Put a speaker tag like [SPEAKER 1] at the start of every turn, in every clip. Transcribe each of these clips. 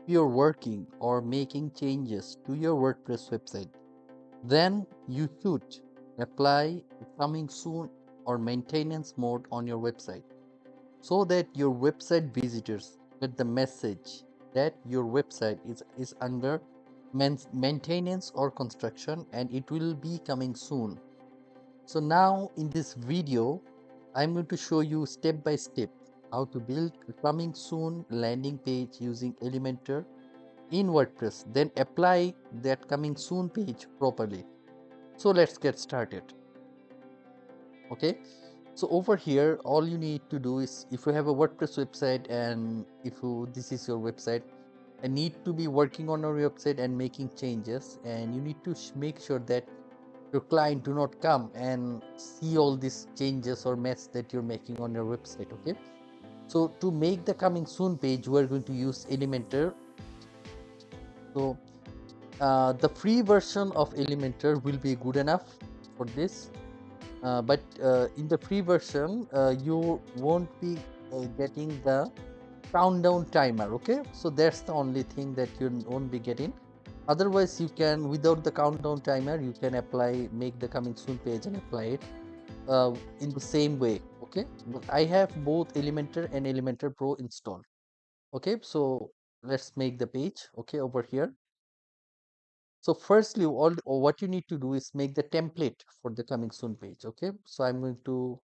[SPEAKER 1] you're working or making changes to your WordPress website, then you should apply coming soon or maintenance mode on your website so that your website visitors get the message that your website is under maintenance or construction and it will be coming soon. So now in this video, I'm going to show you step by step how to build a coming soon landing page using Elementor in WordPress, then apply that coming soon page properly. So let's get started. Okay, so over here all you need to do is, if you have a WordPress website and if you this is your website and need to be working on your website and making changes, and you need to make sure that your client do not come and see all these changes or mess that you're making on your website. Okay, so to make the coming soon page, we're going to use Elementor. So the free version of Elementor will be good enough for this, but in the free version you won't be getting the countdown timer. Okay, so that's the only thing that you won't be getting. Otherwise, you can, without the countdown timer, you can make the coming soon page and apply it in the same way. Okay, but I have both Elementor and Elementor Pro installed. Okay, so let's make the page. Okay, over here. So firstly, what you need to do is make the template for the coming soon page. Okay, so I'm going to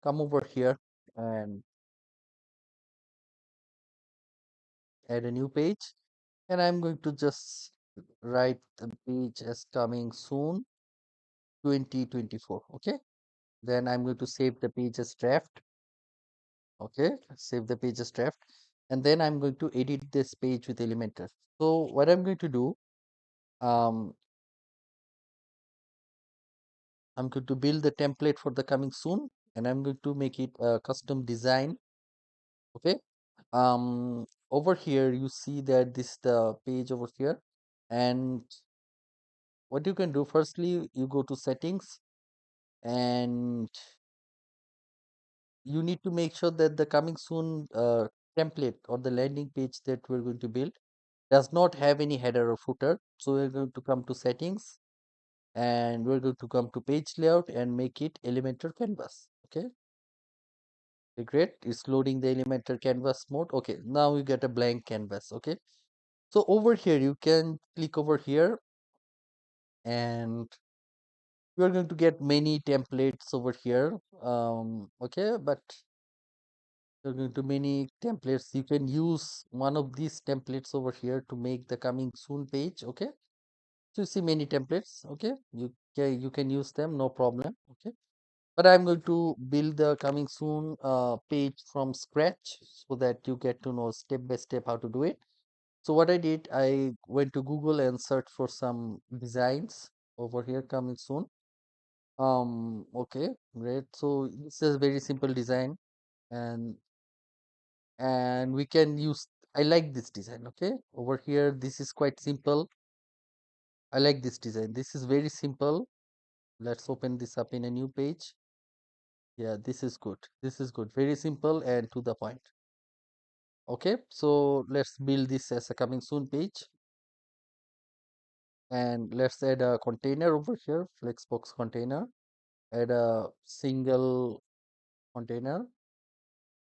[SPEAKER 1] come over here and add a new page, and I'm going to just write the page as coming soon 2024. Okay, then I'm going to save the page as draft. Okay, save the page as draft, and then I'm going to edit this page with Elementor. So what I'm going to do, um, I'm going to build the template for the coming soon, and I'm going to make it a custom design. Okay, over here you see that this is the page over here, and what you can do, firstly you go to settings, and you need to make sure that the coming soon template or the landing page that we're going to build does not have any header or footer. So we're going to come to settings, and we're going to come to page layout and make it Elementor canvas. Okay, great, it's loading the Elementor canvas mode. Okay, now you get a blank canvas. Okay, so over here you can click over here, and we are going to get many templates over here. Okay, but you're going to many templates. You can use one of these templates over here to make the coming soon page. Okay, so you see many templates. Okay, you can use them, no problem. Okay, but I'm going to build the coming soon page from scratch so that you get to know step by step how to do it. So what I did, I went to Google and searched for some designs over here coming soon. Okay, great. So this is very simple design, and we can use, I like this design. Okay, over here this is quite simple. I like this design. This is very simple. Let's open this up in a new page. Yeah, this is good. This is good. Very simple and to the point. Okay, so let's build this as a coming soon page, and let's add a container over here, Flexbox container. Add a single container.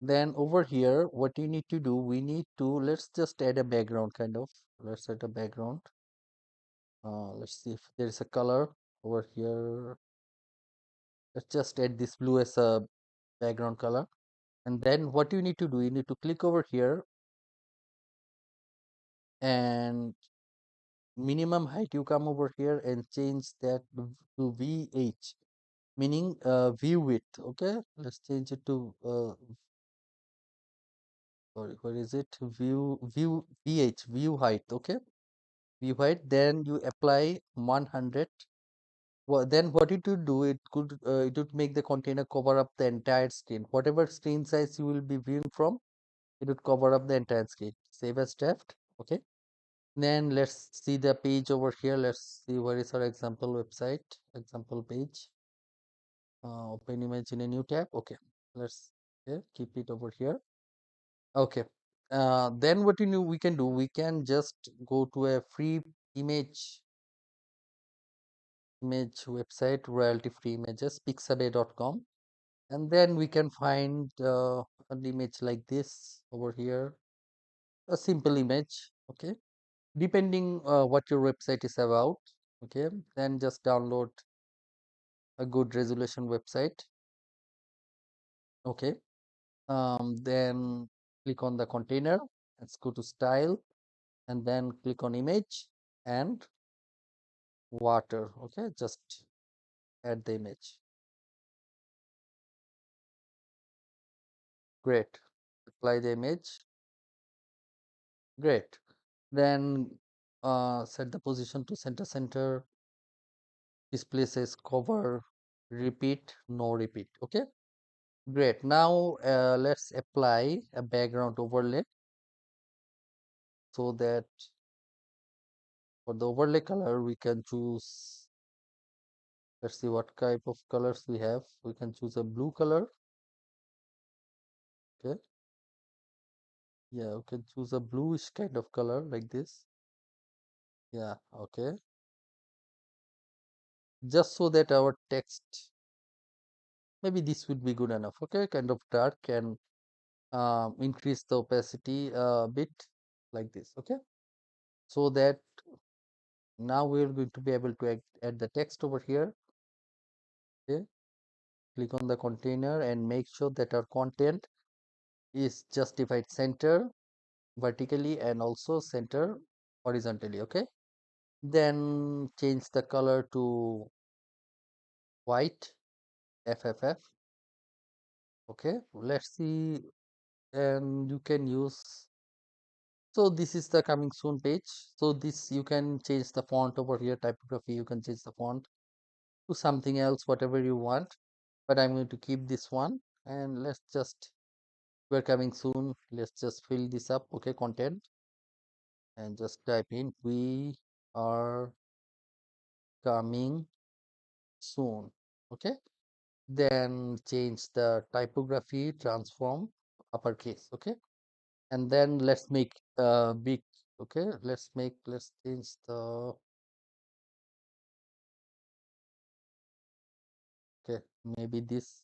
[SPEAKER 1] Then over here, what you need to do, we need to, let's just add a background kind of. Let's add a background. Let's see if there is a color over here. Let's just add this blue as a background color. And then what you need to do, you need to click over here, and minimum height, you come over here and change that to VH, meaning view width. Okay, let's change it to sorry, what is it? View VH, view height. Okay, view height. Then you apply 100. Well, then what it would do, it would make the container cover up the entire screen. Whatever screen size you will be viewing from, it would cover up the entire screen. Save as draft. Okay. Then let's see the page over here. Let's see where is our example website, example page. Open image in a new tab. Okay. Let's, yeah, keep it over here. Okay. Then what we can do, we can just go to a free image website, royalty free images, pixabay.com, and then we can find an image like this over here, a simple image. Okay, depending what your website is about. Okay, then just download a good resolution website. Okay, then click on the container. Let's go to style and then click on image and water. Okay, just add the image. Great. Apply the image. Great. Then set the position to center. Display says cover, repeat, no repeat. Okay. Great. Now let's apply a background overlay, so that for the overlay color we can choose, let's see what type of colors we have. We can choose a blue color. Okay. Yeah, we can choose a bluish kind of color like this. Yeah, okay. Just so that our text, maybe this would be good enough. Okay, kind of dark, and increase the opacity a bit like this. Okay, so that now we're going to be able to add the text over here. Okay, click on the container and make sure that our content is justified center vertically and also center horizontally. Okay, then change the color to white FFF. Okay, let's see, and you can use, so this is the coming soon page. So this, you can change the font over here, typography, you can change the font to something else, whatever you want, but I'm going to keep this one. And let's just, we're coming soon, let's just fill this up. Okay, content, and just type in we are coming soon. Okay, then change the typography, transform uppercase. Okay, and then let's make big. Okay, let's change the, okay, maybe this.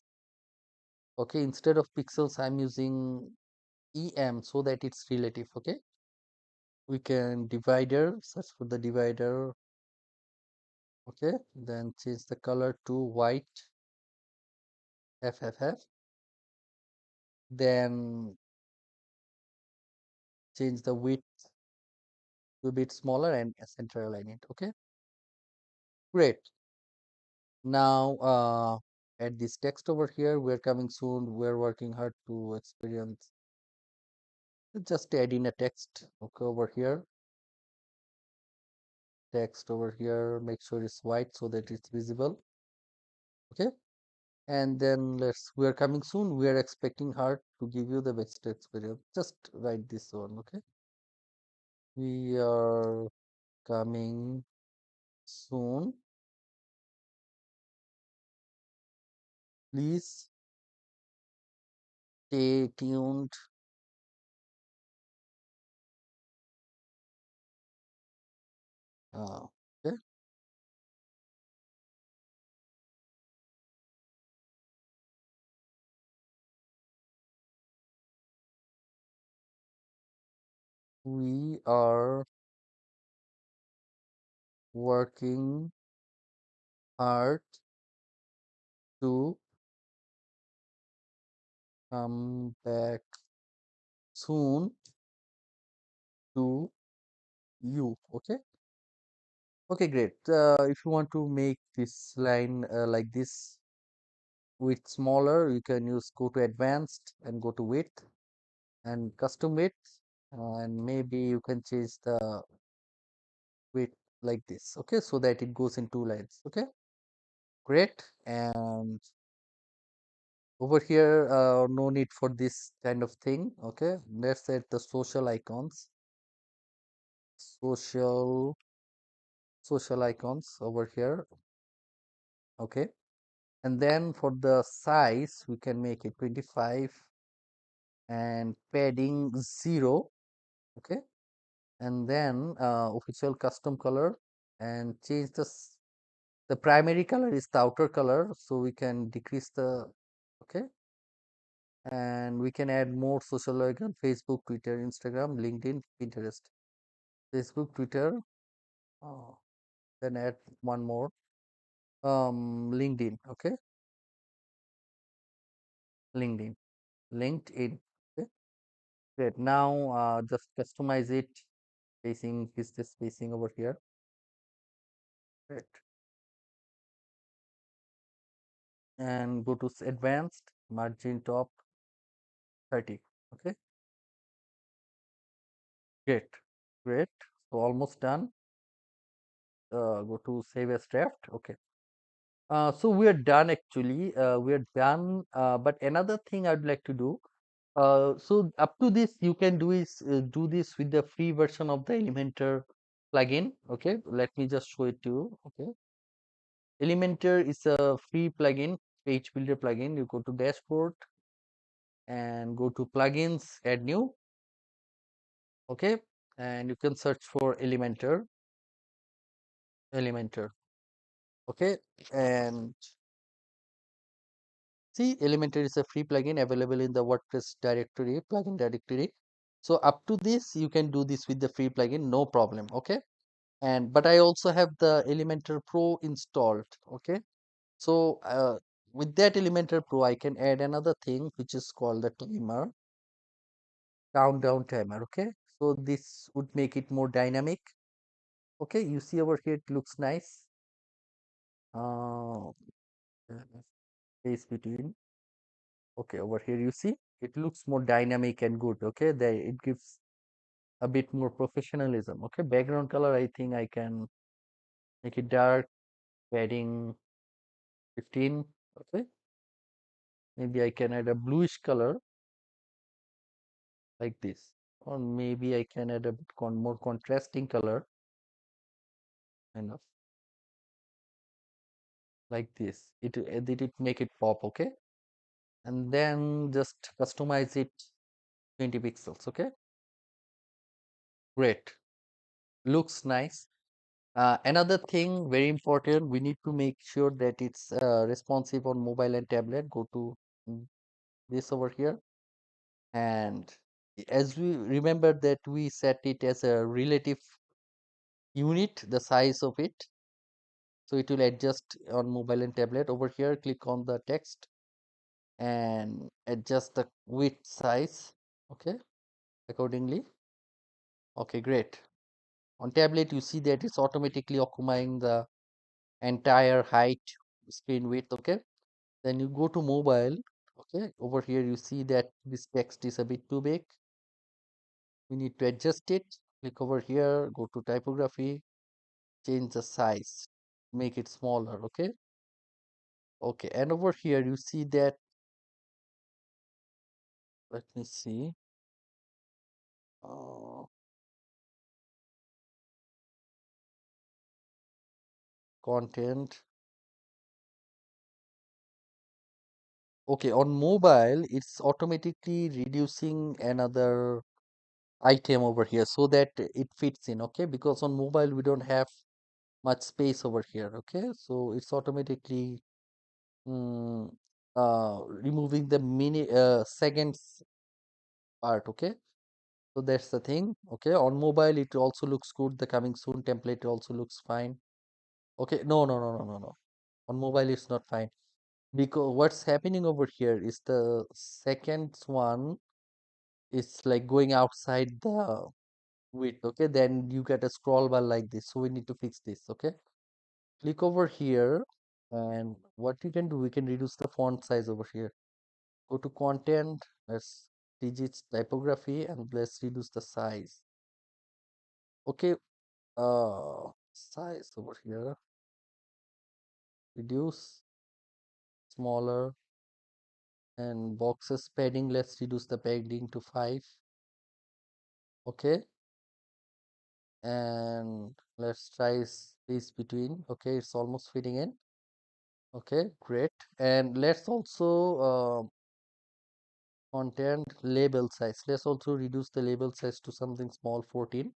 [SPEAKER 1] Okay, instead of pixels I'm using em, so that it's relative. Okay, we can divider, search for the divider. Okay, then change the color to white FFF, then change the width to a bit smaller and center align it. Okay, great. Now add this text over here, we're coming soon, we're working hard to experience. Just add in a text. Okay, over here, text over here, make sure it's white so that it's visible. Okay, and then we're coming soon, we are expecting her to give you the best experience. Just write this one. Okay, we are coming soon, please stay tuned. Okay, we are working hard to come back soon to you. Okay, okay, great. If you want to make this line like this with smaller, you can use, go to advanced and go to width and custom width, and maybe you can change the width like this. Okay, so that it goes in two lines. Okay, great. And over here, no need for this kind of thing. Okay, let's set the social icons, social social icons over here. Okay, and then for the size we can make it 25 and padding 0. Okay, and then official custom color, and change the primary color is the outer color, so we can decrease the, okay, and we can add more social icon: Facebook, Twitter, Instagram, LinkedIn, Pinterest. Facebook, Twitter, uh, then add one more, LinkedIn. Okay, LinkedIn, LinkedIn. Okay, great. Now just customize it, spacing, is this spacing over here. Great. And go to advanced, margin top 30. Okay, great, great. So almost done. Go to save as draft. Okay. So we are done actually. We are done. But another thing I'd like to do. So up to this, you can do this with the free version of the Elementor plugin. Okay, let me just show it to you. Okay, Elementor is a free plugin, page builder plugin. You go to dashboard and go to plugins, add new. Okay, and you can search for Elementor. Elementor. Okay, and see, Elementor is a free plugin available in the WordPress directory, plugin directory. So up to this, you can do this with the free plugin, no problem. Okay, and but I also have the Elementor Pro installed. Okay, so with that Elementor Pro, I can add another thing which is called the timer, countdown timer. Okay, so this would make it more dynamic. Okay, you see over here, it looks nice. Uh, space between. Okay, over here you see it looks more dynamic and good. Okay, there it gives a bit more professionalism. Okay, background color, I think I can make it dark, padding 15. Okay, maybe I can add a bluish color like this, or maybe I can add a bit more contrasting color, enough like this. It make it pop. Okay, and then just customize it 20 pixels. Okay, great, looks nice. Another thing, very important, we need to make sure that it's responsive on mobile and tablet. Go to mm, this over here, and as we remember that we set it as a relative unit, the size of it, so it will adjust on mobile and tablet. Over here, click on the text and adjust the width size, okay, accordingly. Okay, great. On tablet, you see that it's automatically occupying the entire height, screen width. Okay, then you go to mobile. Okay, over here you see that this text is a bit too big. We need to adjust it. Click over here, go to typography, change the size, make it smaller. Okay, okay, and over here you see that, let me see, uh, content. Okay, on mobile it's automatically reducing another item over here so that it fits in. Okay, because on mobile we don't have much space over here. Okay, so it's automatically mm, removing the mini seconds part. Okay, so that's the thing. Okay, on mobile it also looks good. The coming soon template also looks fine. Okay, no, no, no, no, no, no. On mobile it's not fine, because what's happening over here is the second one is like going outside the width. Okay, then you get a scroll bar like this, so we need to fix this. Okay, click over here, and what you can do, we can reduce the font size over here. Go to content, let's digits typography, and let's reduce the size. Okay, size over here, reduce, smaller, and boxes padding, let's reduce the padding to 5. Okay, and let's try space between. Okay, it's almost fitting in. Okay, great. And let's also content label size. Let's also reduce the label size to something small, 14,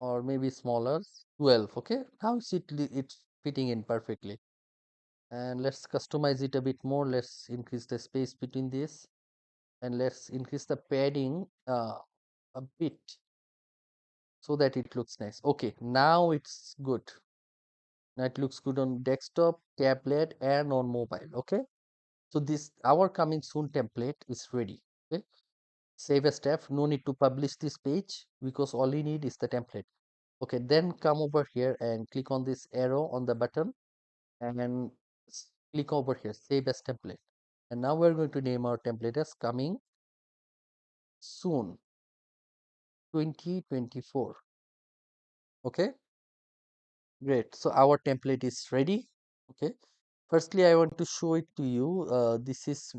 [SPEAKER 1] or maybe smaller, 12. Okay, now it's fitting in perfectly. And let's customize it a bit more. Let's increase the space between this, and let's increase the padding a bit so that it looks nice. Okay, now it's good. Now it looks good on desktop, tablet, and on mobile. Okay, so this our coming soon template is ready. Okay, save as step. No need to publish this page because all you need is the template. Okay, then come over here and click on this arrow on the button and click over here, save as template. And now we're going to name our template as coming soon 2024. Okay, great. So our template is ready. Okay, firstly, I want to show it to you. This is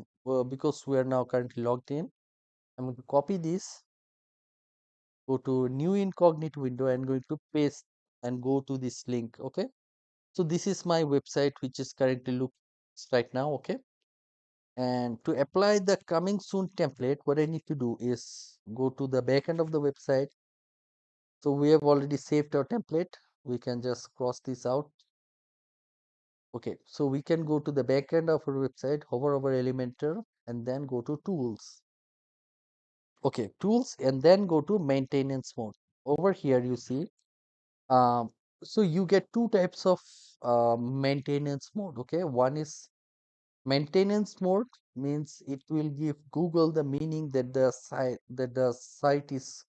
[SPEAKER 1] because we are now currently logged in. I'm going to copy this, go to new incognito window, and going to paste and go to this link. Okay, so this is my website, which is currently looks right now. Okay, and to apply the coming soon template, what I need to do is go to the back end of the website. So we have already saved our template. We can just cross this out. Okay, so we can go to the back end of our website, hover over Elementor, and then go to tools. Okay, tools, and then go to maintenance mode. Over here, you see, um, so you get two types of maintenance mode. Okay, one is maintenance mode, means it will give Google the meaning that the site is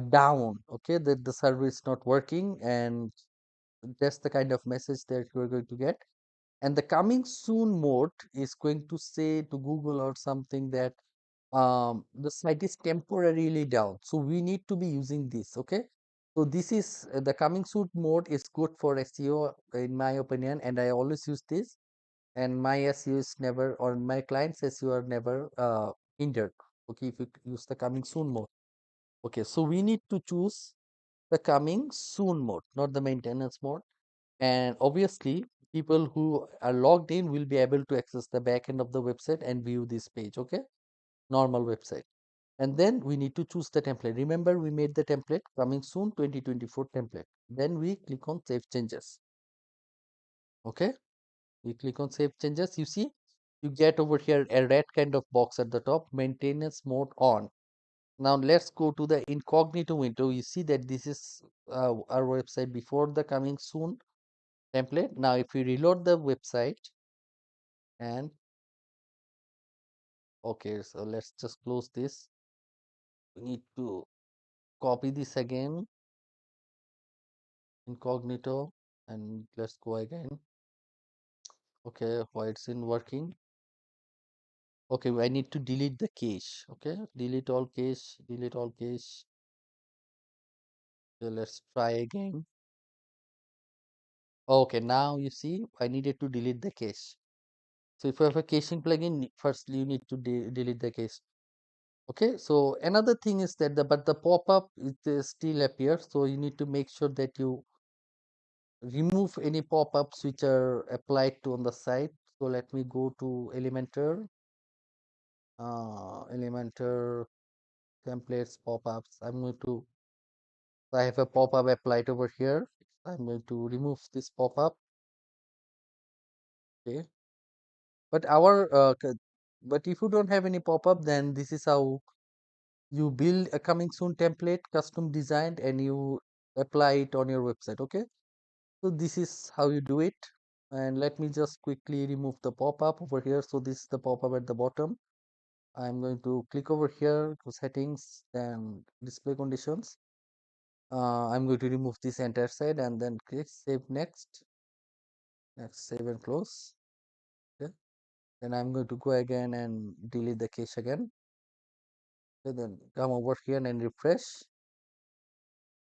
[SPEAKER 1] down. Okay, that the server is not working, and that's the kind of message that you're going to get. And the coming soon mode is going to say to Google or something that the site is temporarily down. So we need to be using this. Okay. So this is the coming soon mode is good for SEO in my opinion, and I always use this. And my SEO is never, or my clients SEO are never hindered. Okay, if you use the coming soon mode. Okay, so we need to choose the coming soon mode, not the maintenance mode. And obviously, people who are logged in will be able to access the back end of the website and view this page. Okay, normal website. And then we need to choose the template. Remember, we made the template coming soon 2024 template. Then we click on save changes. Okay, we click on save changes. You see, you get over here a red kind of box at the top, maintenance mode on. Now let's go to the incognito window. You see that this is our website before the coming soon template. Now if we reload the website, and okay, so let's just close this. We need to copy this again, incognito, and let's go again. Okay, why it's in working? Okay, I need to delete the cache. Okay, delete all cache, delete all cache. So let's try again. Okay, now you see I needed to delete the cache. So if you have a caching plugin, firstly you need to delete the cache. Okay, so another thing is that the pop-up it still appears, so you need to make sure that you remove any pop-ups which are applied to on the site. So let me go to Elementor templates pop-ups. I'm going to I have a pop-up applied over here. I'm going to remove this pop-up. Okay, but but if you don't have any pop-up, then this is how you build a coming soon template, custom designed, and you apply it on your website. Okay, so this is how you do it. And let me just quickly remove the pop-up over here. So this is the pop-up at the bottom. I'm going to click over here to settings, then display conditions. I'm going to remove this entire side and then click save next, save and close. Okay, then I'm going to go again and delete the cache again. Okay, then come over here and refresh.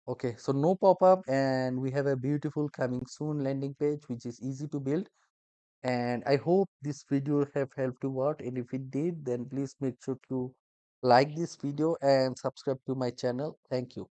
[SPEAKER 1] Okay, so no pop-up, and we have a beautiful coming soon landing page which is easy to build. And I hope this video have helped you out, and if it did, then please make sure to like this video and subscribe to my channel. Thank you.